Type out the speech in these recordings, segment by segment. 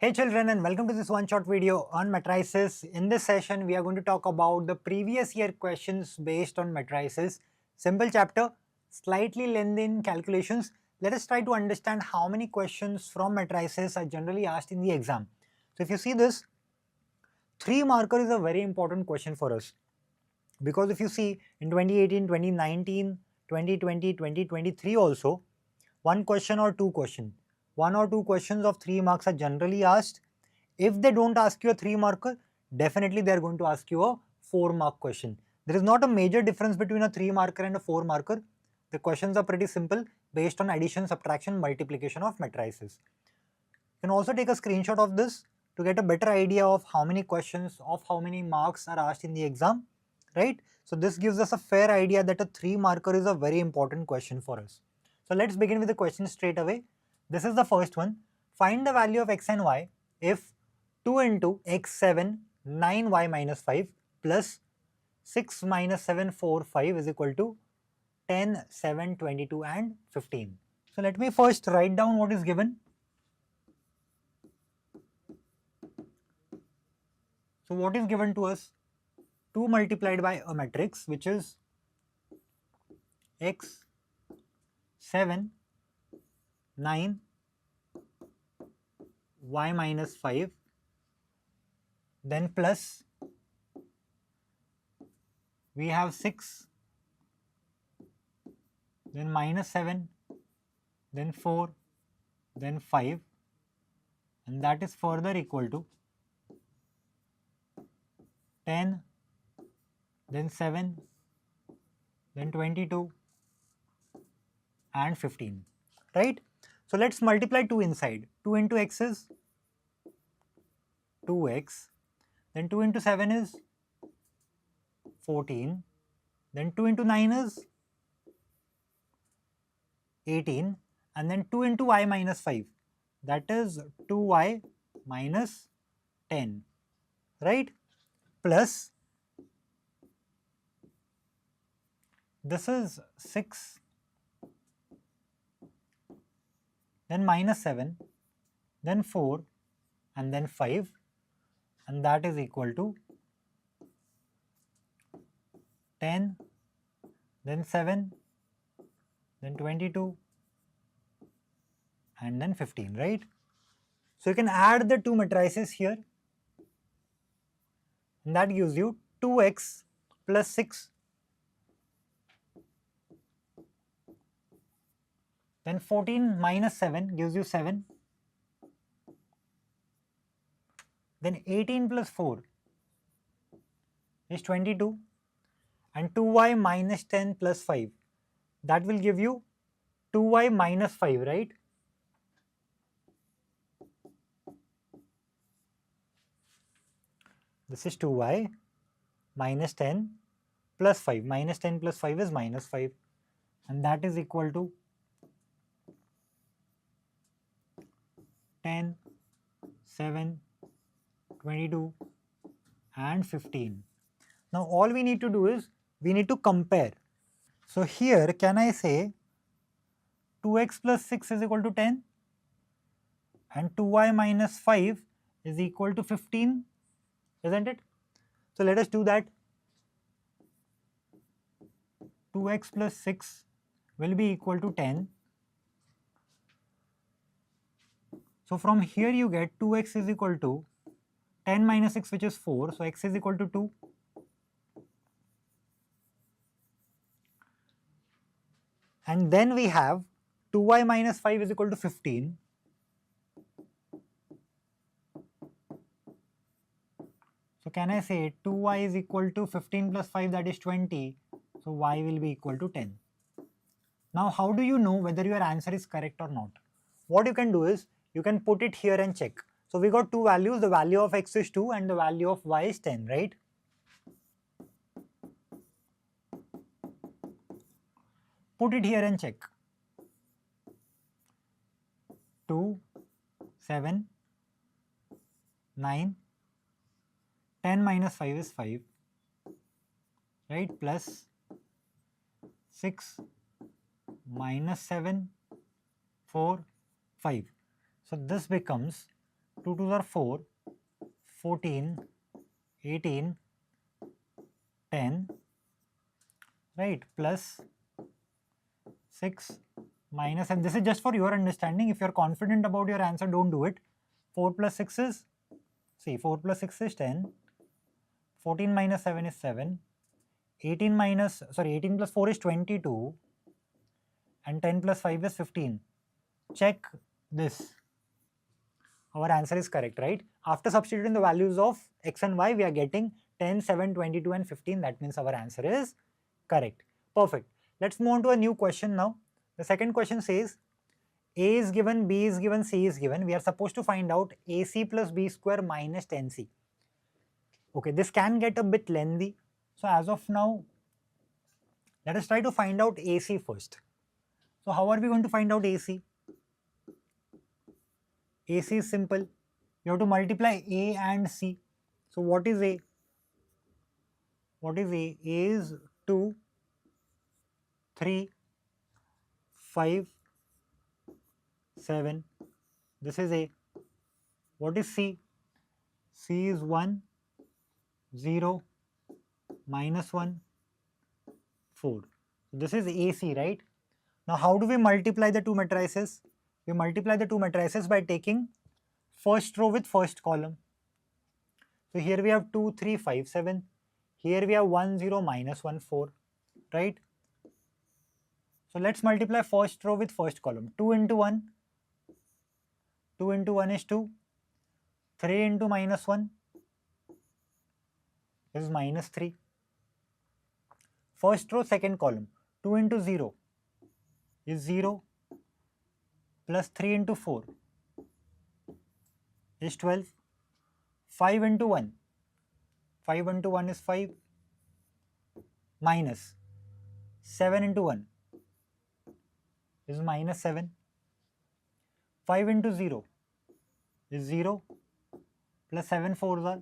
Hey children, and welcome to this one short video on matrices. In this session we are going to talk about the previous year questions based on matrices. Simple chapter, slightly lengthy in calculations. Let us try to understand how many questions from matrices are generally asked in the exam. So if you see this, 3 marker is a very important question for us, because if you see in 2018, 2019, 2020, 2023 also, one question or two questions of 3 marks are generally asked. If they don't ask you a 3 marker, definitely they are going to ask you a 4 mark question. There is not a major difference between a 3 marker and a 4 marker. The questions are pretty simple based on addition, subtraction, multiplication of matrices. You can also take a screenshot of this to get a better idea of how many questions of how many marks are asked in the exam, right? So this gives us a fair idea that a 3 marker is a very important question for us. So let's begin with the question straight away. This is the first one. Find the value of x and y if 2 into x7 9y minus 5 plus 6 minus 7 4 5 is equal to 10 7 22 and 15. So let me first write down what is given. So what is given to us? 2 multiplied by a matrix which is x 7 9 y minus 5, then plus we have 6, then minus 7, then 4, then 5, and that is further equal to 10, then 7, then 22 and 15, right? So let's multiply 2 inside. 2 into x is 2x, then 2 into 7 is 14, then 2 into 9 is 18, and then 2 into y minus 5, that is 2y minus 10, right? Plus this is 6, then minus 7, then 4, and then 5, and that is equal to 10, then 7, then 22, and then 15, right? So you can add the two matrices here, and that gives you 2x plus 6, then 14 minus 7 gives you 7, then 18 plus 4 is 22, and 2y minus 10 plus 5, that will give you 2y minus 5, right? This is 2y minus 10 plus 5. Minus 10 plus 5 is minus 5, and that is equal to 10, 7, 22 and 15. Now all we need to do is we need to compare. So here can I say 2x plus 6 is equal to 10 and 2y minus 5 is equal to 15, isn't it? So let us do that. 2x plus 6 will be equal to 10. So from here you get 2x is equal to 10 minus 6, which is 4. So x is equal to 2. And then we have 2y minus 5 is equal to 15. So can I say 2y is equal to 15 plus 5, that is 20. So y will be equal to 10. Now how do you know whether your answer is correct or not? What you can do is you can put it here and check. So we got two values, the value of x is 2 and the value of y is 10, right? Put it here and check. 2, 7, 9, 10 minus 5 is 5, right? Plus 6 minus 7, 4, 5. So this becomes 2 2s are 4, 14, 18, 10, right, plus 6 minus, and this is just for your understanding. If you're confident about your answer, don't do it. 4 plus 6 is, see, 4 plus 6 is 10, 14 minus 7 is 7, 18 plus 4 is 22, and 10 plus 5 is 15. Check this. Our answer is correct, right? After substituting the values of x and y, we are getting 10, 7, 22, and 15. That means our answer is correct. Perfect. Let's move on to a new question now. The second question says, A is given, B is given, C is given. We are supposed to find out AC plus B square minus 10C. Okay, this can get a bit lengthy. So as of now, let us try to find out AC first. So how are we going to find out AC? AC is simple. You have to multiply A and C. So what is A? What is A? A is 2, 3, 5, 7. This is A. What is C? C is 1, 0, minus 1, 4. This is AC, right? Now how do we multiply the two matrices? We multiply the two matrices by taking first row with first column. So here we have 2, 3, 5, 7. Here we have 1, 0, minus 1, 4. Right? So let's multiply first row with first column. 2 into 1. 2 into 1 is 2. 3 into minus 1 is minus 3. First row, second column. 2 into 0 is 0. Plus 3 into 4 is 12. 5 into 1. 5 into 1 is 5. Minus 7 into 1 is minus 7. 5 into 0 is 0. Plus 7 4s are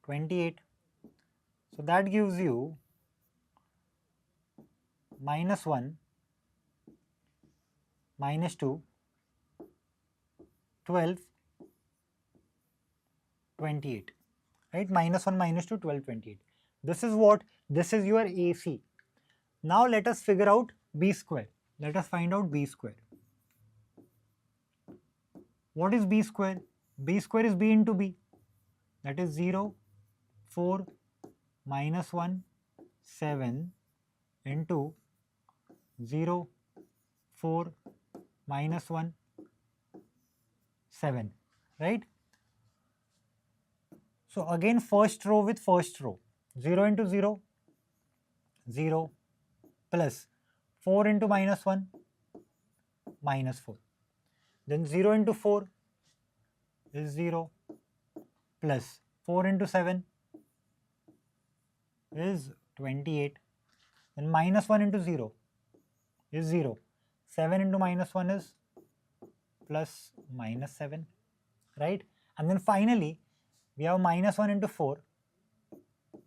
28. So that gives you minus 1, minus 2, 12, 28. Right? Minus 1, minus 2, 12, 28. This is what? This is your AC. Now let us figure out B square. Let us find out B square. What is B square? B square is B into B. That is 0, 4, minus 1, 7 into 0, 4, minus 1, 7. Right? So again first row with first row. 0 into 0, 0, plus 4 into minus 1, minus 4. Then 0 into 4 is 0, plus 4 into 7 is 28. Then minus 1 into 0 is 0. 7 into minus 1 is plus minus 7, right? And then finally, we have minus 1 into 4,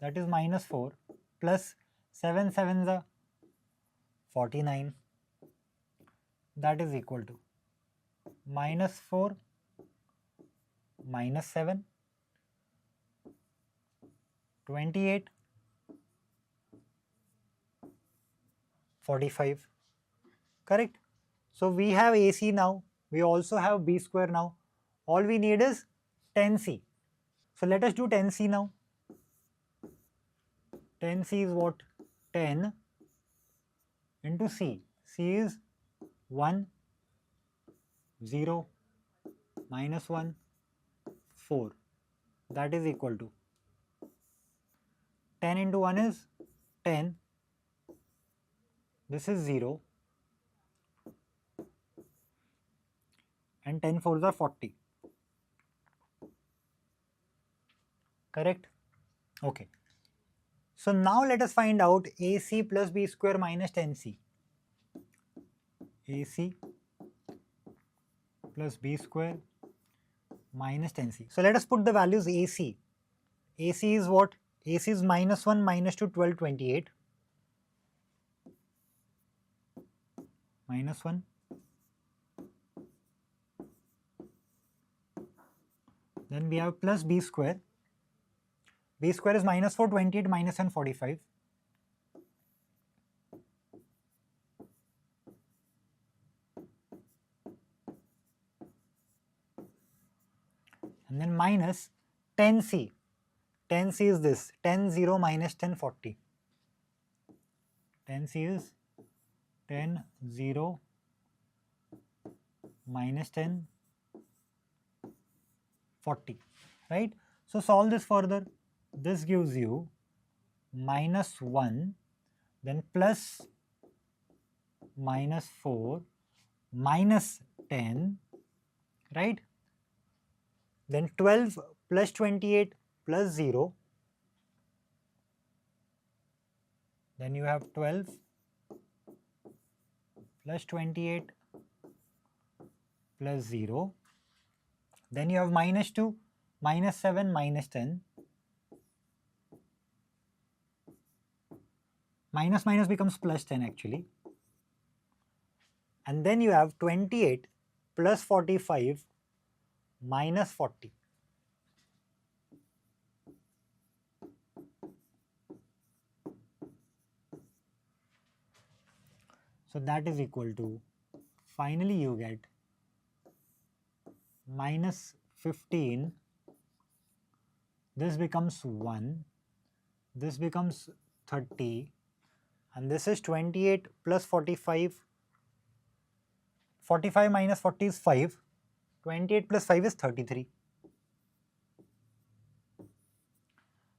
that is minus 4, plus 7 7s are 49. That is equal to minus 4, minus 7, 28, 45. Correct? So we have AC now. We also have B square now. All we need is 10C. So let us do 10C now. 10C is what? 10 into C. C is 1, 0, minus 1, 4. That is equal to 10 into 1 is 10. This is 0. And 10 4s are 40. Correct? Okay. So now let us find out AC plus B square minus 10C. AC plus B square minus 10C. So let us put the values AC. AC is what? AC is minus 1, minus 2, 12, 28. Minus 1, Then we have plus b square. B square is minus 4, 28, minus 10, 45. And then minus 10c. 10c is this, 10, 0, minus 10, 40. 10c is 10, 0, minus 10, 40, right? So solve this further. This gives you minus 1, then plus minus 4, minus 10, right? Then 12 plus 28 plus 0. Then you have 12 plus 28 plus 0. Then you have minus 2, minus 7, minus 10. Minus minus becomes plus 10 actually. And then you have 28 plus 45 minus 40. So that is equal to, finally you get minus 15. This becomes 1. This becomes 30. And this is 28 plus 45. 45 minus 40 is 5. 28 plus 5 is 33.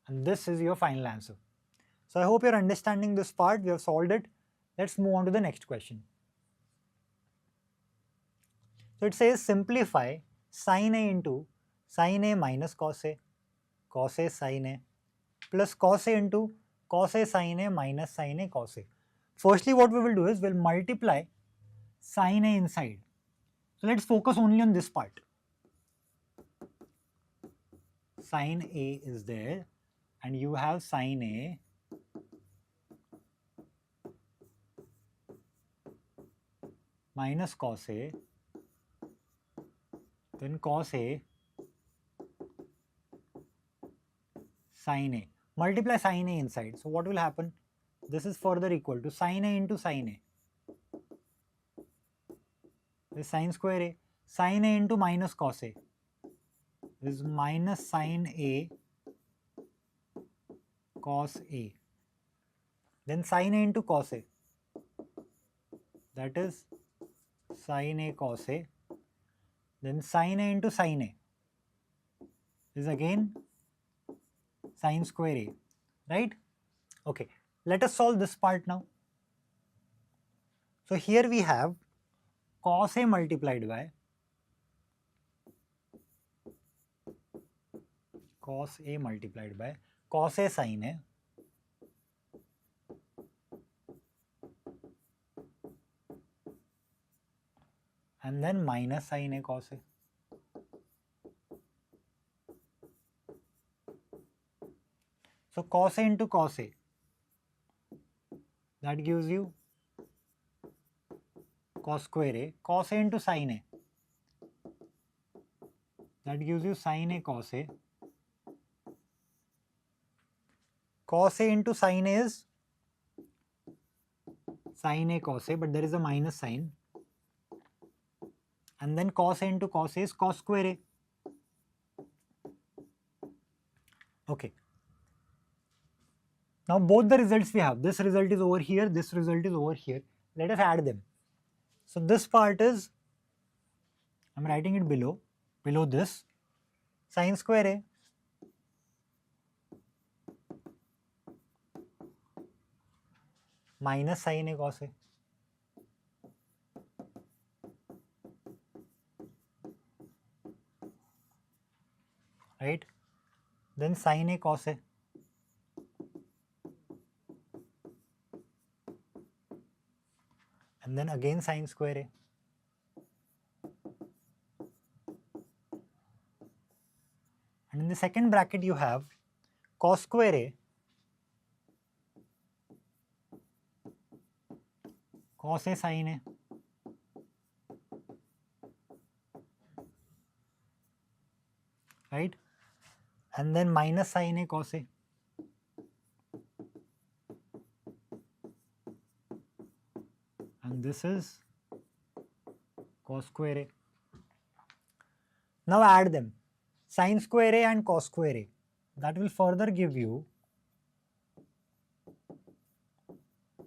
And this is your final answer. So I hope you're understanding this part. We have solved it. Let's move on to the next question. So it says simplify sin A into sin A minus cos A, cos A sin A, plus cos A into cos A sin A minus sin A cos A. Firstly, what we will do is we'll multiply sin A inside. So let's focus only on this part. Sin A is there and you have sin A minus cos A, then cos A sin A. Multiply sin A inside. So what will happen? This is further equal to sin A into sin A. This is sin square A. Sin A into minus cos A. This is minus sin A cos A. Then sin A into cos A. That is sin A cos A. Then sin A into sin A. This is again sin square A. Right? Okay. Let us solve this part now. So here we have cos A multiplied by cos A multiplied by cos A sin A and then minus sin A cos A. So cos A into cos A, that gives you cos square A. Cos A into sin A, that gives you sin A cos A. Cos A into sin A is sin A cos A, but there is a minus sign. And then cos A into cos A is cos square A. Okay. Now both the results we have, this result is over here, this result is over here. Let us add them. So this part is, I'm writing it below this, sin square A minus sin A cos A. Right? Then sin A cos A. And then again sin square A. And in the second bracket you have cos square A cos A sin A. right? And then minus sin A cos A. And this is cos square A. Now add them, sin square A and cos square A. That will further give you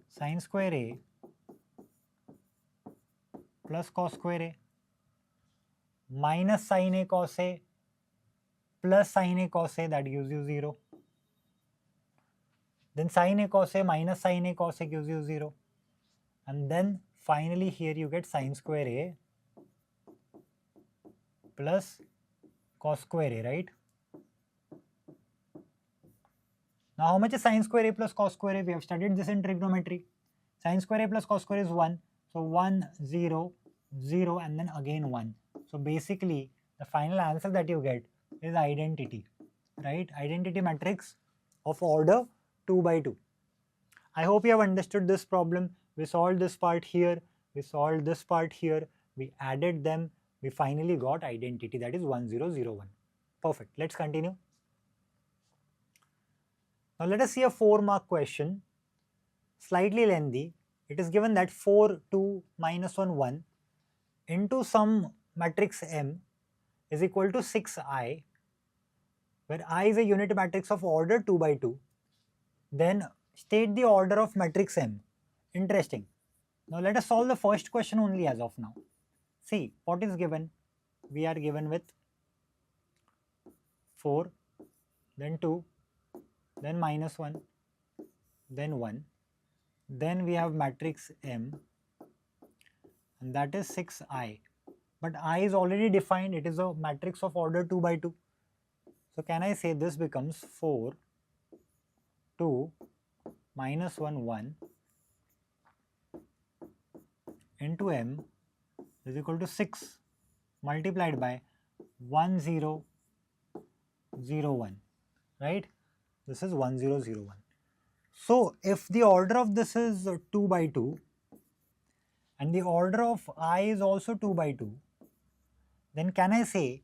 sin square A plus cos square A minus sin A cos A plus sin A cos A, that gives you 0. Then sin A cos A minus sin A cos A gives you 0. And then finally here you get sin square A plus cos square A, right? Now how much is sin square A plus cos square A? We have studied this in trigonometry. Sin square A plus cos square is 1. So 1, 0, 0 and then again 1. So basically the final answer that you get is identity, right? Identity matrix of order 2 by 2. I hope you have understood this problem. We solved this part here, we solved this part here, we added them, we finally got identity, that is 1001. Perfect. Let's continue. Now let us see a 4-mark question, slightly lengthy. It is given that 4, 2, minus 1, 1 into some matrix M is equal to 6i, where I is a unit matrix of order 2 by 2. Then state the order of matrix M. Interesting. Now let us solve the first question only as of now. See what is given. We are given with 4, then 2, then minus 1, then 1. Then we have matrix M and that is 6i. But I is already defined, it is a matrix of order 2 by 2. So can I say this becomes 4, 2, minus 1, 1 into M is equal to 6 multiplied by 1, 0, 0, 1, right? This is 1, 0, 0, 1. So if the order of this is 2 by 2 and the order of I is also 2 by 2, then can I say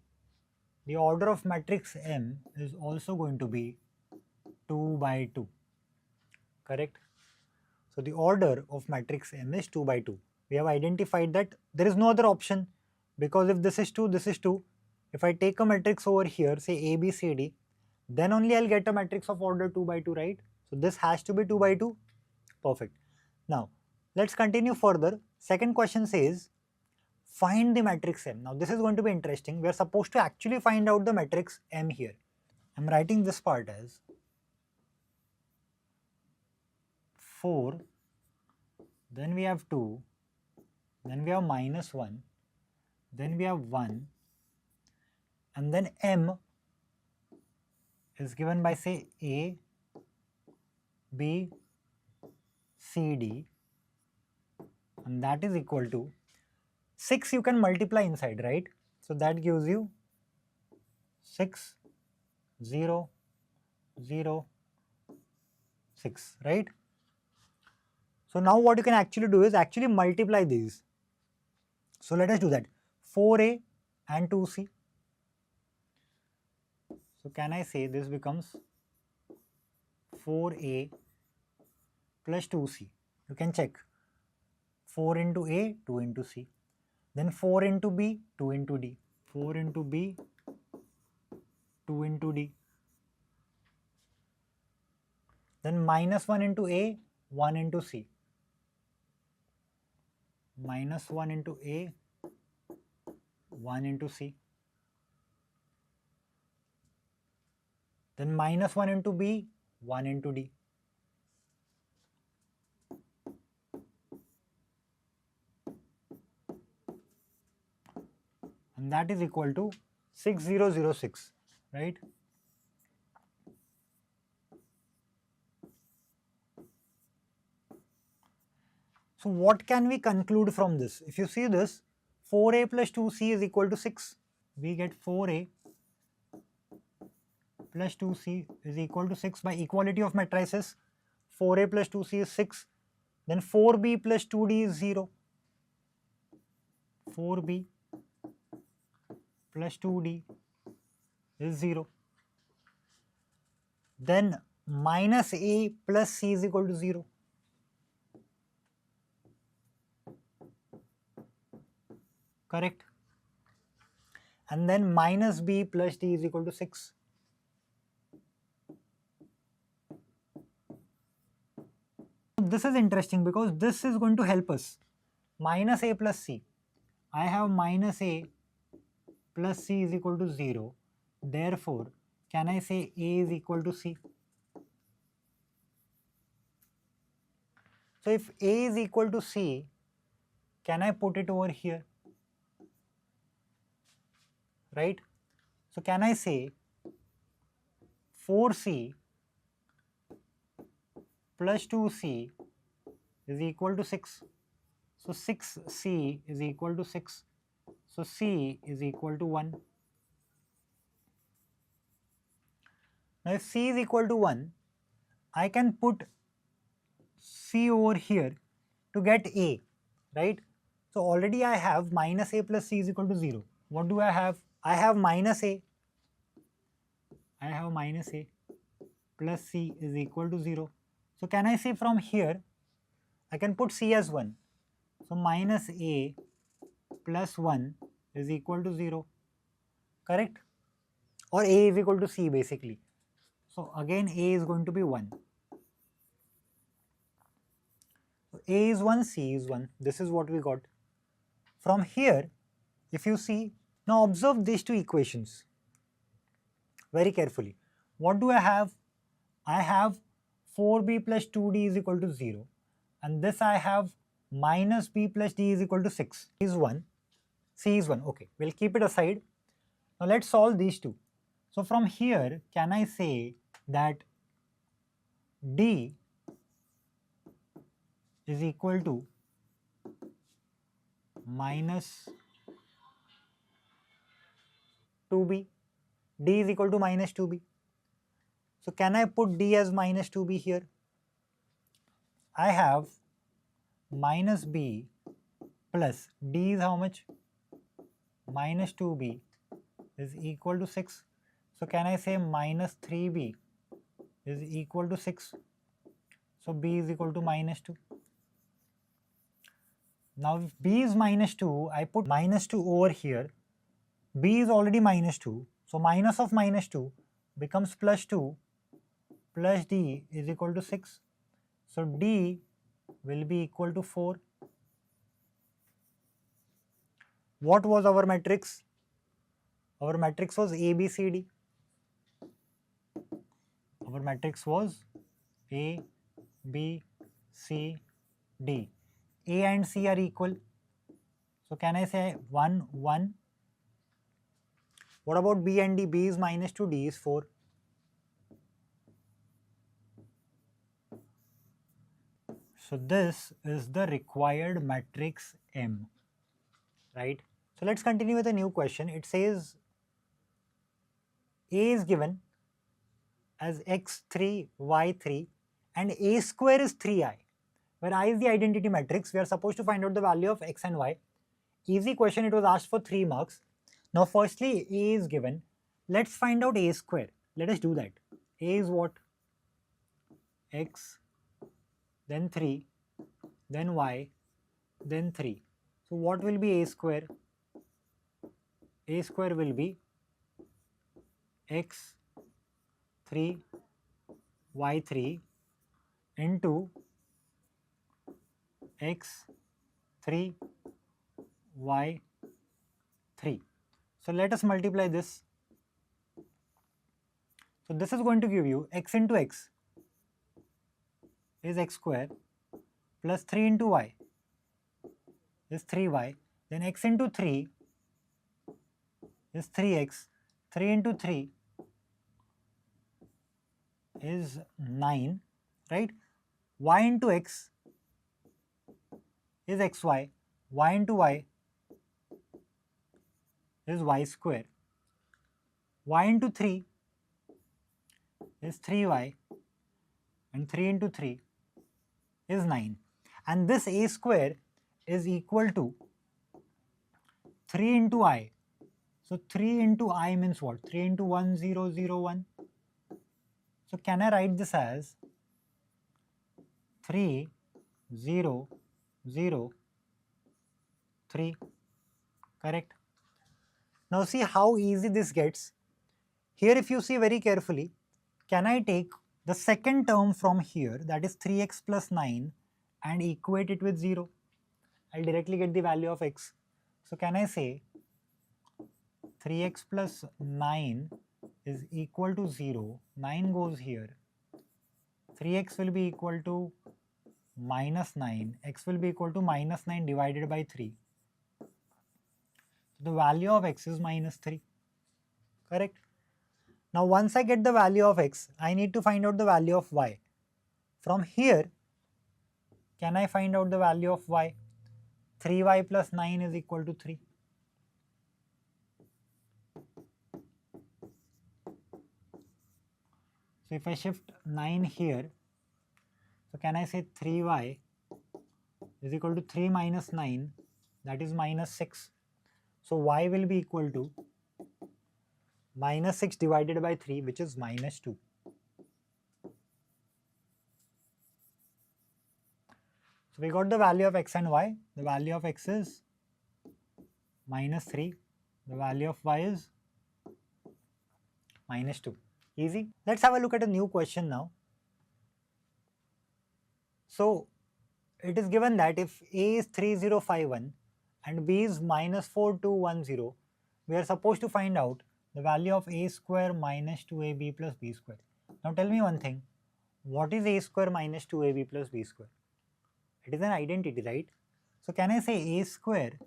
the order of matrix M is also going to be 2 by 2, correct? So the order of matrix M is 2 by 2. We have identified that there is no other option, because if this is 2, this is 2. If I take a matrix over here, say A, B, C, D, then only I'll get a matrix of order 2 by 2, right? So this has to be 2 by 2. Perfect. Now let's continue further. Second question says, find the matrix M. Now this is going to be interesting. We are supposed to actually find out the matrix M here. I'm writing this part as 4, then we have 2, then we have minus 1, then we have 1, and then M is given by say A, B, C, D, and that is equal to 6 you can multiply inside, right? So that gives you 6, 0, 0, 6, right? So now what you can actually do is actually multiply these. So let us do that. 4a and 2c. So can I say this becomes 4a plus 2c. You can check. 4 into a, 2 into c. Then 4 into b, 2 into d. 4 into b, 2 into d. Then minus 1 into a, 1 into c. Minus 1 into a, 1 into c. Then minus 1 into b, 1 into d. And that is equal to 6006, right? So what can we conclude from this? If you see this, 4a plus 2c is equal to 6. We get 4a plus 2c is equal to 6 by equality of matrices. 4a plus 2c is 6. Then 4b plus 2d is 0. 4b plus 2d is 0. Then minus a plus c is equal to 0. Correct? And then minus b plus d is equal to 6. This is interesting because this is going to help us. Minus a plus c. I have minus a plus c is equal to 0. Therefore, can I say a is equal to c? So if a is equal to c, can I put it over here? Right? So can I say 4c plus 2c is equal to 6. So 6c is equal to 6. So c is equal to 1. Now if c is equal to 1, I can put c over here to get a, right? So already I have minus a plus c is equal to 0. What do I have? I have minus a. I have minus a plus c is equal to 0. So can I say from here, I can put c as 1. So minus a plus 1 is equal to 0. Correct? Or a is equal to c basically. So again a is going to be 1. So a is 1, c is 1. This is what we got. From here, if you see, now observe these two equations very carefully. What do I have? I have 4b plus 2d is equal to 0. And this I have minus b plus d is equal to 6. Is 1. C is 1. Okay, we'll keep it aside. Now let's solve these two. So from here, can I say that d is equal to minus 2b? D is equal to minus 2b. So can I put d as minus 2b here? I have minus b plus d is how much? Minus 2b is equal to 6. So can I say minus 3b is equal to 6? So b is equal to minus 2. Now if b is minus 2, I put minus 2 over here. B is already minus 2. So minus of minus 2 becomes plus 2 plus d is equal to 6. So d will be equal to 4. What was our matrix? Our matrix was A, B, C, D. Our matrix was A, B, C, D. A and C are equal. So can I say 1, 1? What about B and D? B is minus 2, D is 4. So this is the required matrix M, right? So let's continue with a new question. It says A is given as x3, y3 and A square is 3i. Where I is the identity matrix, we are supposed to find out the value of x and y. Easy question, it was asked for 3 marks. Now firstly A is given. Let's find out A square. Let us do that. A is what? X, then 3, then y, then 3. So what will be A square? A square will be x 3 y3 into x 3 y3. So let us multiply this. So this is going to give you x into x is x square plus 3 into y is 3y, then x into 3 is 3x, 3 into 3 is 9, right? Y into x is xy, y into y is y square, y into 3 is 3y, and 3 into 3 is 9. And this A square is equal to 3 into I. So 3 into I means what? 3 into 1, 0, 0, 1. So can I write this as 3, 0, 0, 3? Correct? Now see how easy this gets. Here if you see very carefully, can I take the second term from here, that is 3x plus 9, and equate it with 0? I'll directly get the value of x. So can I say 3x plus 9 is equal to 0, 9 goes here, 3x will be equal to minus 9, x will be equal to minus 9 divided by 3. The value of x is minus 3, correct? Now once I get the value of x, I need to find out the value of y. From here, can I find out the value of y? 3y plus 9 is equal to 3. So if I shift 9 here, so can I say 3y is equal to 3 minus 9, that is minus 6. So y will be equal to minus 6 divided by 3, which is minus 2. So we got the value of x and y. The value of x is minus 3. The value of y is minus 2. Easy. Let's have a look at a new question now. So it is given that if A is 3051 and B is minus 4210, we are supposed to find out the value of A square minus 2AB plus B square. Now tell me one thing, what is A square minus 2AB plus B square? It is an identity, right? So can I say A square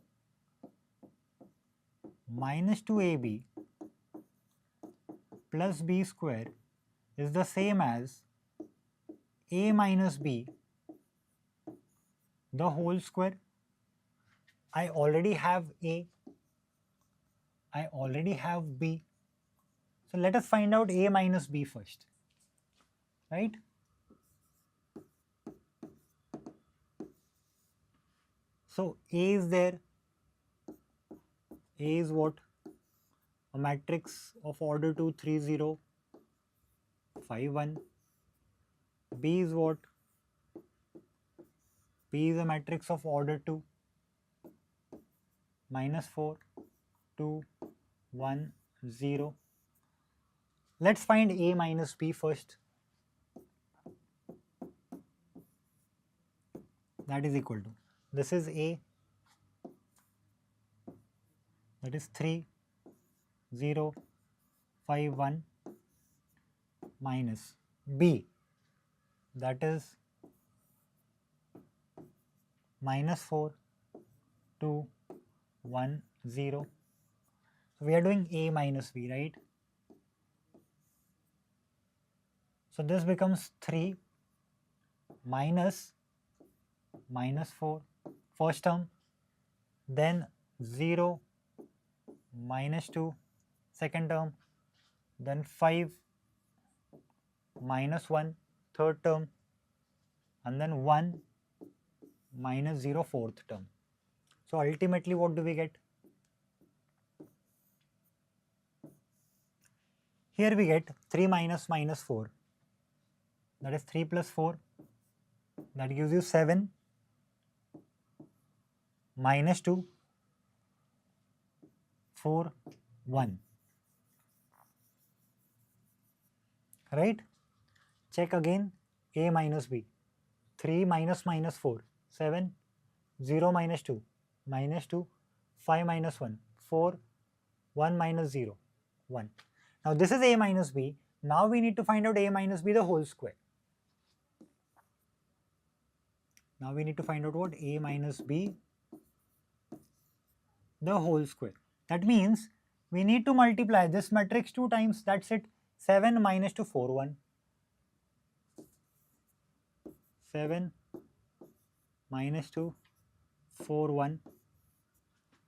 minus 2AB plus B square is the same as A minus B the whole square? I already have A, I already have B. So let us find out A minus B first, right? So A is there. A is what? A matrix of order 2, 3, 0, 5, 1. B is what? B is a matrix of order 2, minus 4, 2, 1, 0. Let's find A minus B first. That is equal to, this is A, that is 3, 0, 5, 1, minus B, that is minus 4, 2, 1, 0. So we are doing A minus B, right? So this becomes 3 minus 4, first term, then 0 minus 2, second term, then 5 minus 1, third term, and then 1 minus 0, fourth term. So ultimately what do we get? Here we get 3 minus minus 4, that is 3 plus 4, that gives you 7 minus 2, 4, 1. Right? Check again A minus B. 3 minus minus 4, 7, 0 minus 2, minus 2, 5 minus 1, 4, 1 minus 0, 1. Now this is A minus B. Now we need to find out A minus B the whole square. Now we need to find out what? A minus B the whole square. That means we need to multiply this matrix 2 times, that's it. 7 minus 2, 4, 1. 7 minus 2, 4, 1.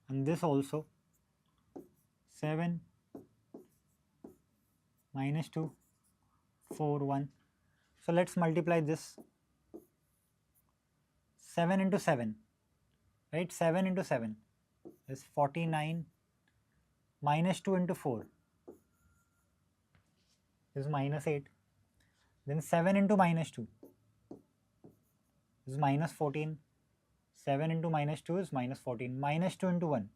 And this also 7 minus 2, 4, 1. So let's multiply this. 7 into 7, right? 7 into 7 is 49 minus 2 into 4 is minus 8. Then 7 into minus 2 is minus 14. 7 into minus 2 is minus 14. Minus 2 into 1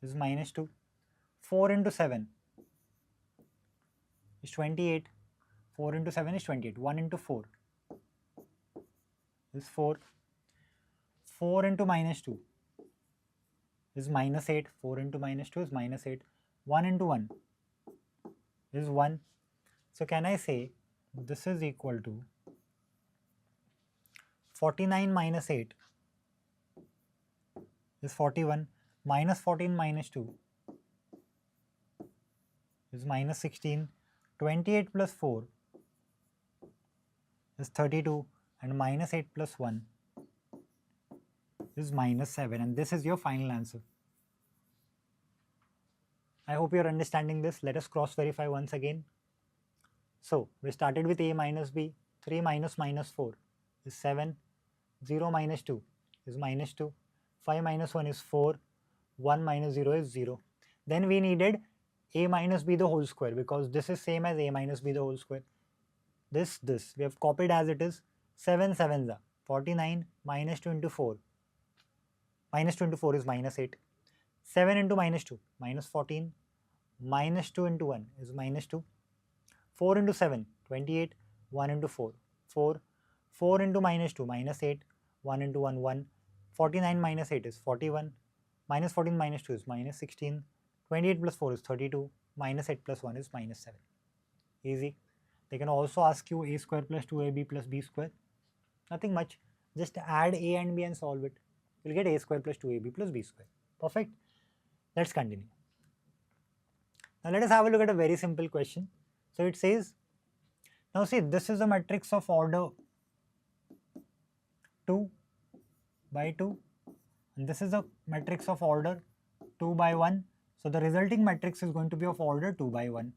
is minus 2. 4 into 7 is 28. 4 into 7 is 28. 1 into 4 is 4. 4 into minus 2 is minus 8. 4 into minus 2 is minus 8. 1 into 1 is 1. So can I say this is equal to 49 minus 8 is 41. Minus 14 minus 2 is minus 16. 28 plus 4 is 32. And minus 8 plus 1 is minus 7. And this is your final answer. I hope you're understanding this. Let us cross verify once again. So we started with a minus b. 3 minus minus 4 is 7. 0 minus 2 is minus 2. 5 minus 1 is 4. 1 minus 0 is 0. Then we needed a minus b the whole square, because this is same as a minus b the whole square. This we have copied as it is. 7 7s are 49 minus 2 into 4. Minus 2 into 4 is minus 8. 7 into minus 2 minus 14. Minus 2 into 1 is minus 2. 4 into 7 28. 1 into 4 4. 4 into minus 2 minus 8. 1 into 1 1. 49 minus 8 is 41. Minus 14 minus 2 is minus 16. 28 plus 4 is 32. Minus 8 plus 1 is minus 7. Easy. They can also ask you a square plus 2ab plus b square. Nothing much. Just add a and b and solve it. You'll get a square plus 2ab plus b square. Perfect. Let's continue. Now let us have a look at a very simple question. So it says, now see, this is a matrix of order 2 by 2. And this is a matrix of order 2 by 1. So the resulting matrix is going to be of order 2 by 1,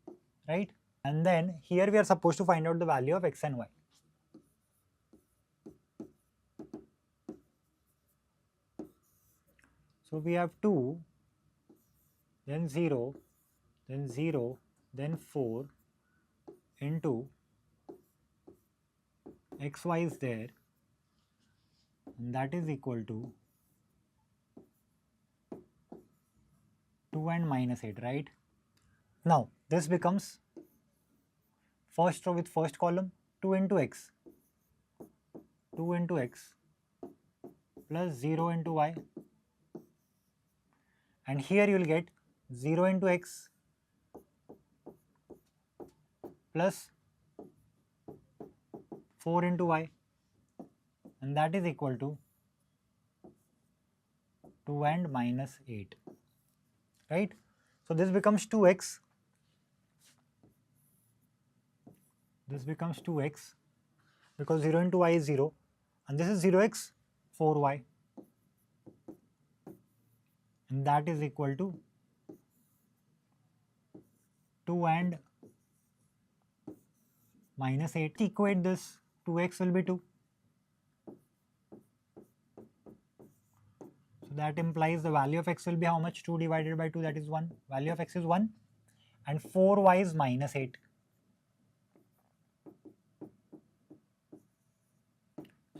right? And then here we are supposed to find out the value of x and y. So we have 2, then 0, then 0, then 4 into xy is there, and that is equal to 2 and minus 8, right? Now this becomes first row with first column 2 into x, 2 into x plus 0 into y, and here you will get 0 into x plus 4 into y, and that is equal to 2 and minus 8, right? So this becomes 2x, this becomes 2x because 0 into y is 0, and this is 0x 4y, and that is equal to 2 and minus 8. Equate this, 2x will be 2. So that implies the value of x will be how much? 2 divided by 2, that is 1. Value of x is 1, and 4y is minus 8.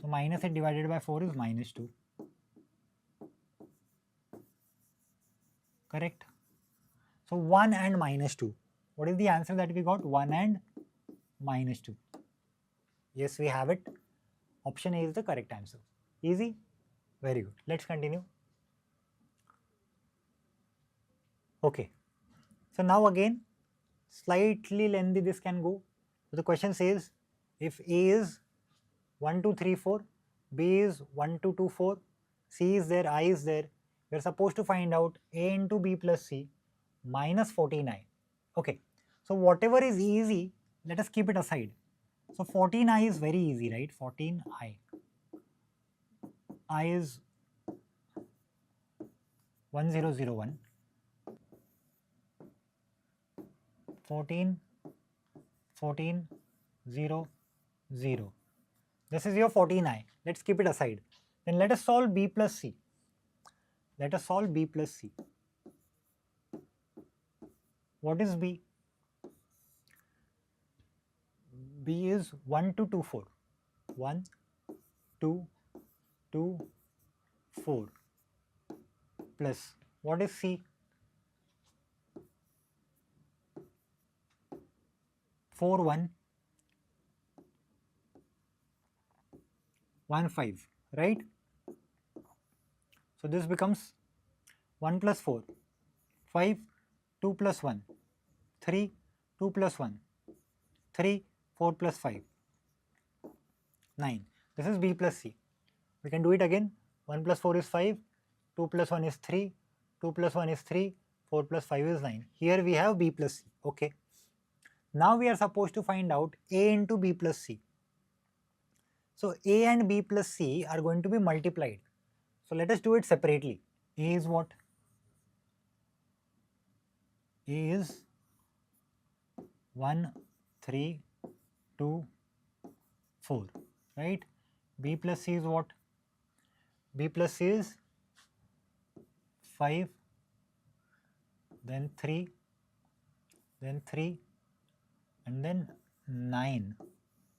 So minus 8 divided by 4 is minus 2. Correct? So 1 and minus 2. What is the answer that we got? 1 and minus 2. Yes, we have it. Option A is the correct answer. Easy? Very good. Let's continue. Okay. So now again, slightly lengthy this can go. So the question says, if A is 1, 2, 3, 4, B is 1, 2, 2, 4, C is there, I is there, we are supposed to find out A into B plus C minus 14i. Okay. So whatever is easy, let us keep it aside. So 14i is very easy, right? 14i. I is 1001. 14, 14, 0, 0. This is your 14i. Let's keep it aside. Then let us solve b plus c. Let us solve b plus c. What is b? B is 1 to 2, 4. 1, 2, 2, 4 plus what is C? 4, 1, 1, 5, right? So this becomes 1 plus 4, 5, 2 plus 1, 3, 2 plus 1, 3, 4 plus 5, 9. This is B plus C. We can do it again. 1 plus 4 is 5, 2 plus 1 is 3, 2 plus 1 is 3, 4 plus 5 is 9. Here we have B plus C. Okay. Now we are supposed to find out A into B plus C. So A and B plus C are going to be multiplied. So let us do it separately. A is what? A is 1, 3, 2, 4, right? B plus C is what? B plus C is 5, then 3, then 3, and then 9,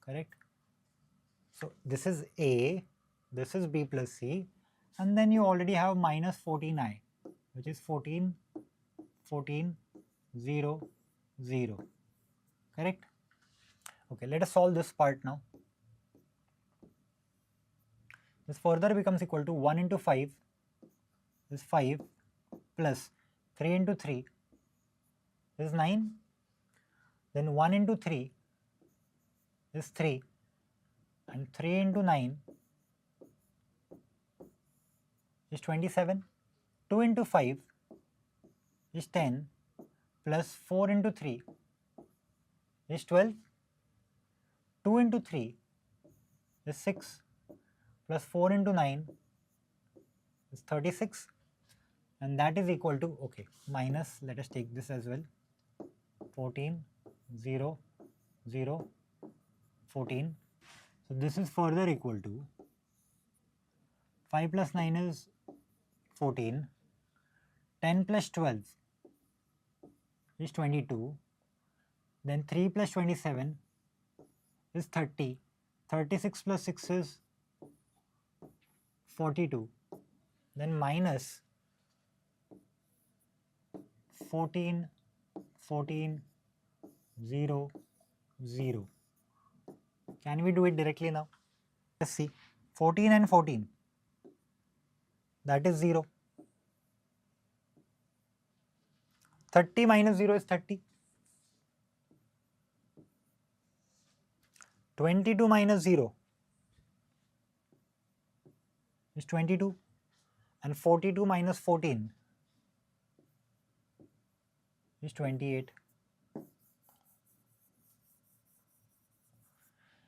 correct? So this is A, this is B plus C, and then you already have minus 14i, which is 14, 14, 0, 0, correct? Okay, let us solve this part now. This further becomes equal to 1 into 5 is 5 plus 3 into 3 is 9, then 1 into 3 is 3, and 3 into 9 is 27, 2 into 5 is 10, plus 4 into 3 is 12, 2 into 3 is 6, plus 4 into 9 is 36, and that is equal to, okay, minus, let us take this as well, 14, 0, 0, 14. So this is further equal to 5 plus 9 is 14, 10 plus 12 is 22, then 3 plus 27 is 30, 36 plus 6 is 42, then minus 14, 14, 0, 0. Can we do it directly now? Let's see. 14 and 14, that is 0. 30 minus 0 is 30. 22 minus 0 is 22. And 42 minus 14 is 28.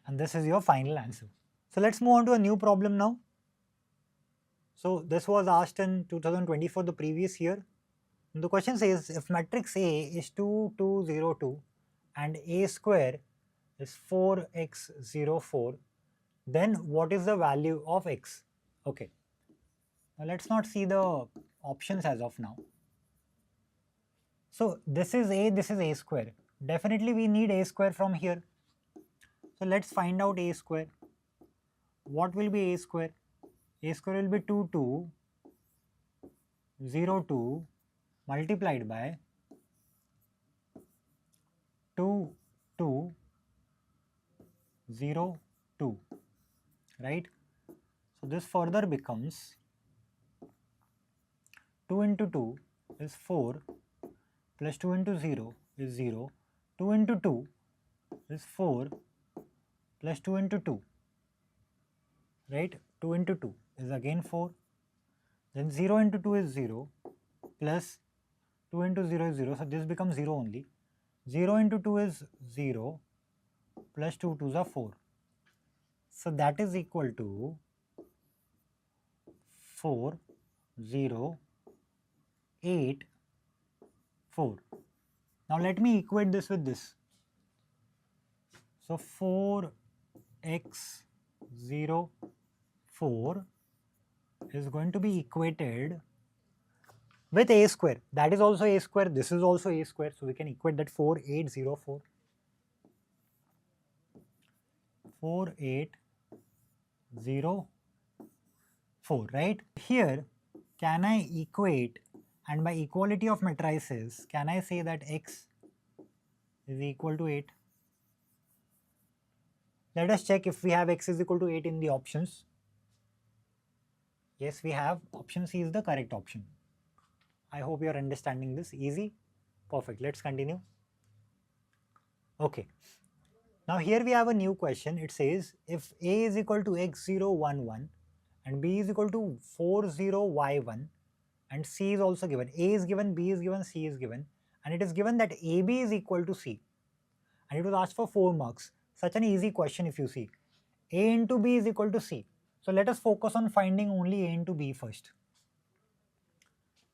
And this is your final answer. So let's move on to a new problem now. So this was asked in 2024, the previous year. The question says if matrix A is 2, 2, 0, 2 and A square is 4x 0, 4, then what is the value of x? Okay. Now let's not see the options as of now. So this is A square. Definitely we need A square from here. So let's find out A square. What will be A square? A square will be 2, 2, 0, 2 multiplied by 2, 2, 0, 2, right? So this further becomes 2 into 2 is 4 plus 2 into 0 is 0, 2 into 2 is 4 plus 2 into 2, right? 2 into 2 is again 4, then 0 into 2 is 0 plus 2 into 0 is 0, so this becomes 0 only. 0 into 2 is 0 plus 2 2s are 4. So that is equal to 4, 0, 8, 4. Now let me equate this with this. So 4x 0, 4 is going to be equated with a square. That is also a square, this is also a square, so we can equate that 4804. 4804, right? Here, can I equate, and by equality of matrices, can I say that x is equal to 8? Let us check if we have x is equal to 8 in the options. Yes, we have. Option C is the correct option. I hope you are understanding this. Easy. Perfect. Let's continue. Okay. Now here we have a new question. It says if a is equal to x011 and b is equal to 40y1 and c is also given. A is given, b is given, c is given, and it is given that AB is equal to c. And it was asked for 4 marks. Such an easy question if you see. A into b is equal to c. So let us focus on finding only a into b first.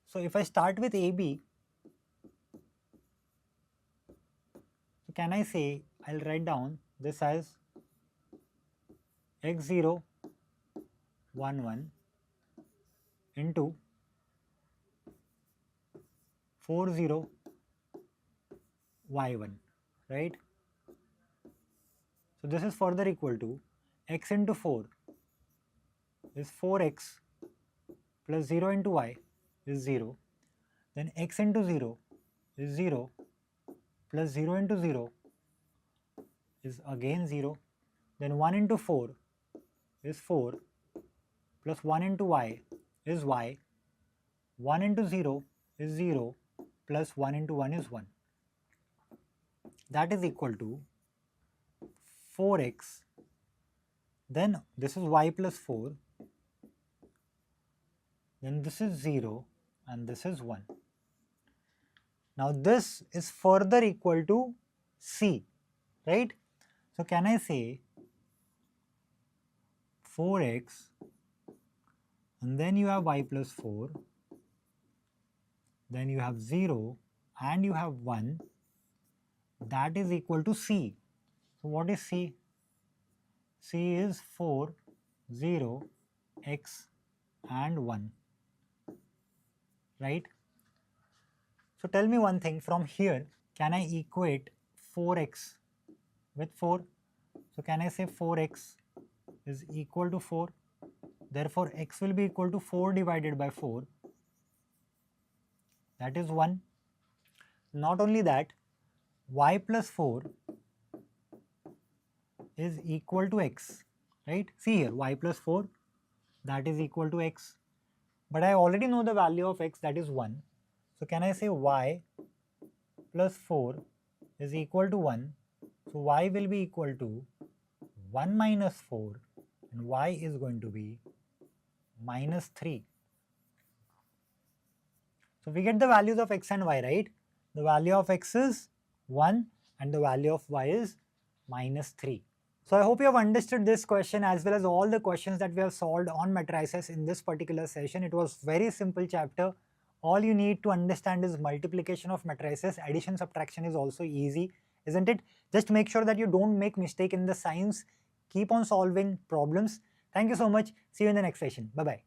So if I start with AB, so can I say, I'll write down this as x0 11 into 40 y1, right? So this is further equal to x into 4 is 4x plus 0 into y is 0. Then x into 0 is 0 plus 0 into 0 is again 0. Then 1 into 4 is 4 plus 1 into y is y. 1 into 0 is 0 plus 1 into 1 is 1. That is equal to 4x. Then this is y plus 4. Then this is 0 and this is 1. Now this is further equal to c, right? So can I say 4x and then you have y plus 4, then you have 0 and you have 1, that is equal to c. So what is c? C is 4, 0, x and 1, right? So tell me one thing, from here can I equate 4x with 4? So can I say 4x is equal to 4? Therefore x will be equal to 4 divided by 4, that is 1. Not only that, y plus 4 is equal to x, right? See here, y plus 4, that is equal to x. But I already know the value of x, that is 1. So can I say y plus 4 is equal to 1? So y will be equal to 1 minus 4 and y is going to be minus 3. So we get the values of x and y, right? The value of x is 1 and the value of y is minus 3. So I hope you have understood this question as well as all the questions that we have solved on matrices in this particular session. It was very simple chapter. All you need to understand is multiplication of matrices. Addition, subtraction is also easy, isn't it? Just make sure that you don't make mistake in the signs. Keep on solving problems. Thank you so much. See you in the next session. Bye-bye.